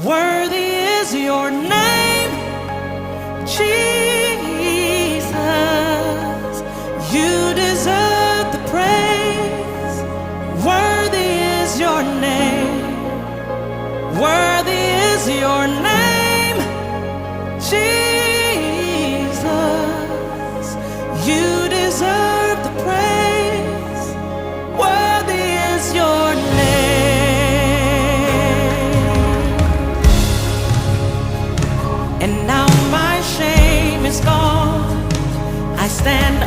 Worthy is your name, Jesus. You deserve the praise. Worthy is your name. Worthy is your name, Jesus. You deserve the praise. Worthy is your name. And now my shame is gone. I stand